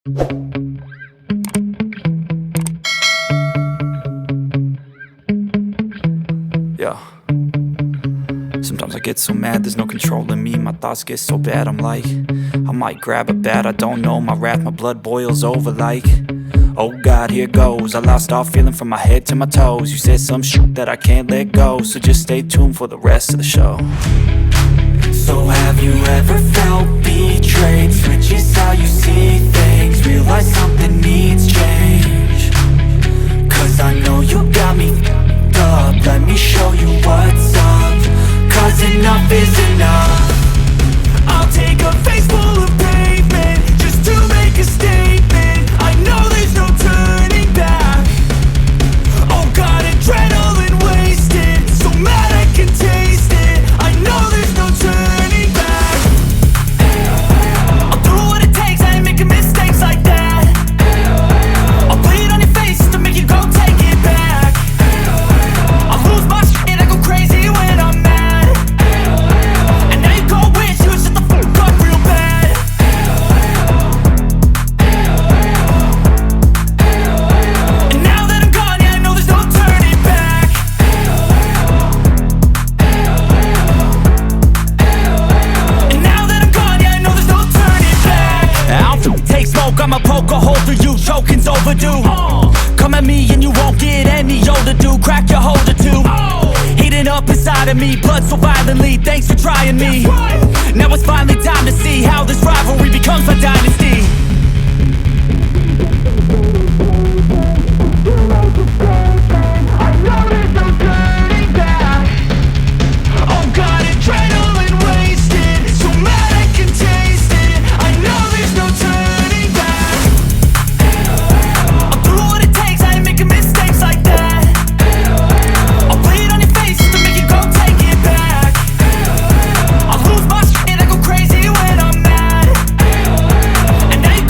Yeah. Sometimes I get so mad, there's no controlling me. My thoughts get so bad, I'm like, I might grab a bat, I don't know. My wrath, my blood boils over like, oh God, here goes. I lost all feeling from my head to my toes. You said some shit that I can't let go, so just stay tuned for the rest of the show. So have you ever felt betrayed? Switches how you see things, realize something needs change. Cause I know you got me f***ed up, let me show you what's up. Cause enough is enough. I'll take a face full of pavement just to make a statement. I know there's no turning back. Oh God, adrenaline wasted, so mad I can taste it. I know there's no turning back. I'll do what it takes, I ain't making mistakes like that. I'll bleed on your face to make you go take it back. I'll lose my shit and I go crazy when I'm mad. And now you go wish you would shut the fuck up real bad. And now that I'm gone, yeah, I know there's no turning back. And now that I'm gone, yeah, I know there's no turning back. I'll take smoke, I'ma poke a hole through you, choking's overdue. Come at me and you won't get any older, dude. Crack your holder too. Heating up inside of me, blood so violently. Thanks for trying me. Now it's finally time to see how this rivalry becomes my dynasty. I know there's no turning back. Oh God, adrenaline wasted, so mad I can taste it. I know there's no turning back. I'll do what it takes, I ain't making mistakes like that. I'll bleed on your face to make you go take it back. I'll lose my shit and I go crazy when I'm mad. And now you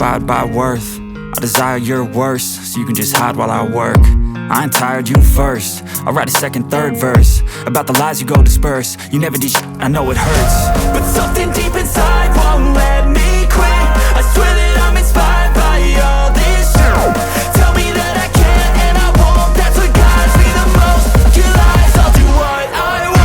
inspired by worth. I desire your worst, so you can just hide while I work. I ain't tired, you first. I'll write a second, third verse about the lies you go disperse. You never did shit, I know it hurts, but something deep inside won't let me quit. I swear that I'm inspired by all this shit. Tell me that I can't and I won't. That's what guides me the most. Your lies, I'll do what I want.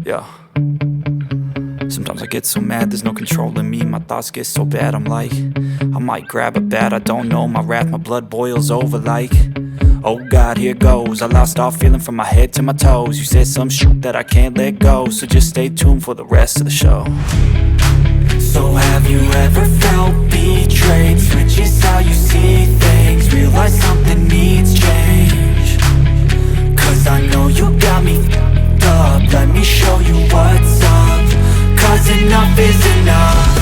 Yeah. Sometimes I get so mad, there's no controlling me. My thoughts get so bad, I'm like, I might grab a bat, I don't know. My wrath, my blood boils over like, oh God, here goes. I lost all feeling from my head to my toes. You said some shit that I can't let go, so just stay tuned for the rest of the show. So have you ever felt betrayed? Switches how you see things, realize something needs change. Cause I know you got me up, let me show you what's up. Cause enough is enough.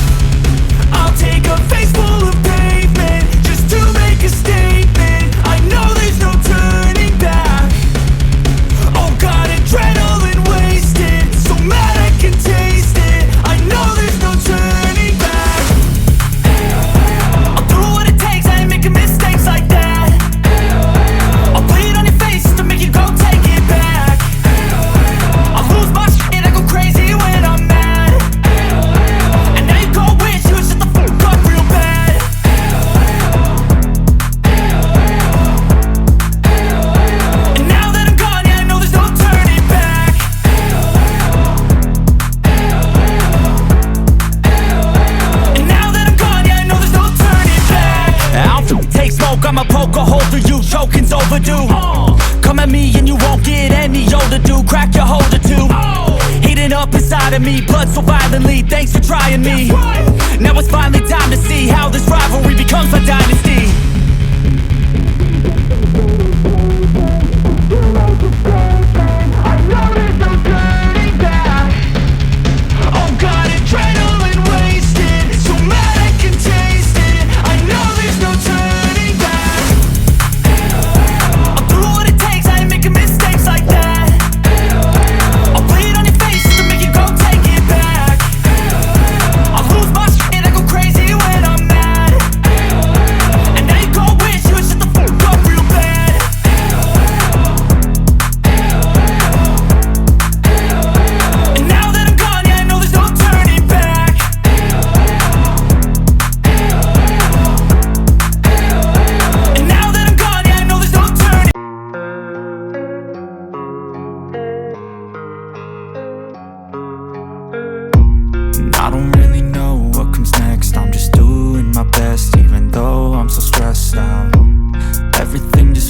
I'll take a face full of pavement just to make a statement. I know there's no turning back. Oh God, adrenaline wasted, so mad I can taste it. I know there's no turning back. I'll do what it takes, I ain't making mistakes like that. I'll bleed on your face to make you go take it back. I'll lose my shit, I go crazy when I'm mad. And now you go wish you would shut the fuck up real bad. And now that I'm gone, yeah, I know there's no turning back. And now that I'm gone, yeah, I know there's no turning back. I'll take smoke, I'ma poke a hole through you, choking's overdue. Come at me and you won't get any older, dude. Crack your holder too. Heating up inside of me, blood so violently. Thanks for trying me. Now it's finally time to see how this rivalry becomes a dynasty. I know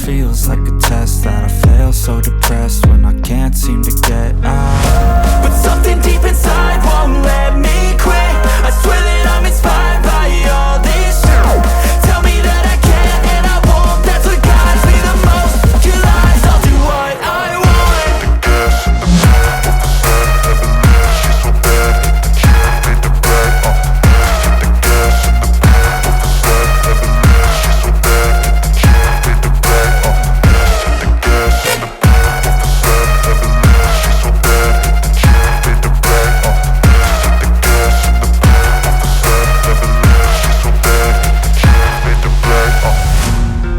feels like a test that I fail, so depressed when I can't seem to get out. But something deep inside won't let me quit. I swear that I'm inspired by all this shit. Tell me that I can't and I won't. That's what guides me the most. Your lies, I'll do what I want.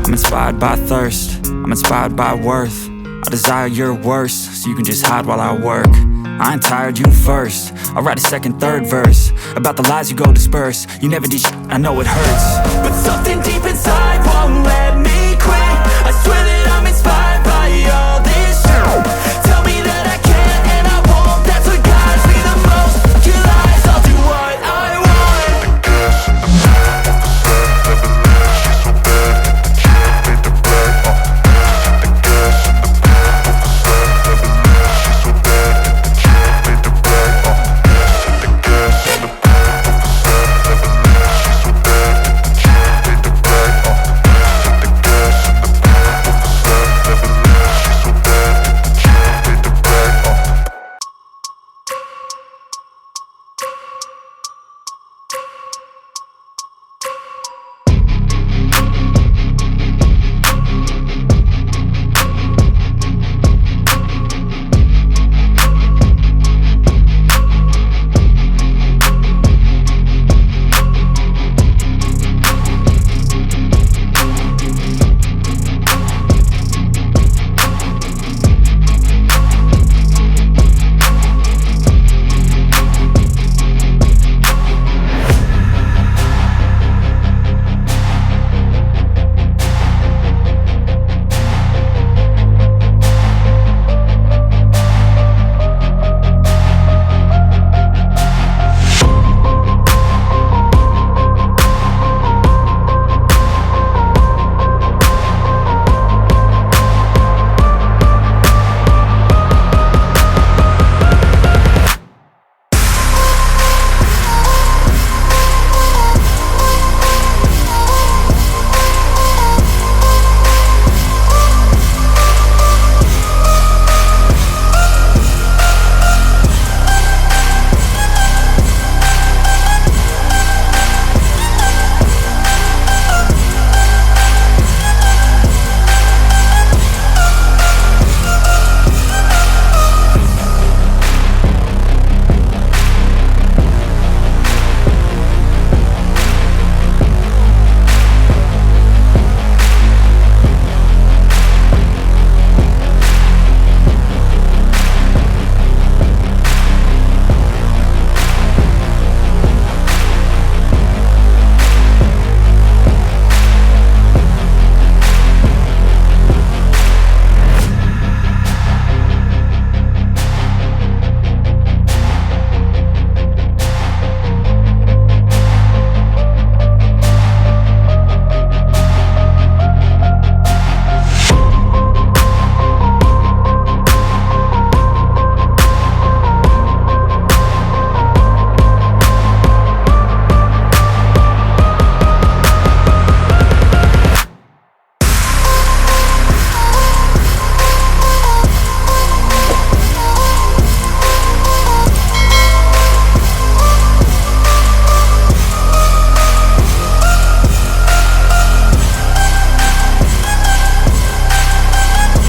I'm inspired by thirst, I'm inspired by worth. I desire your worst, so you can just hide while I work. I ain't tired, you first. I'll write a second, third verse about the lies you go disperse. You never did shit, I know it hurts. But something deep inside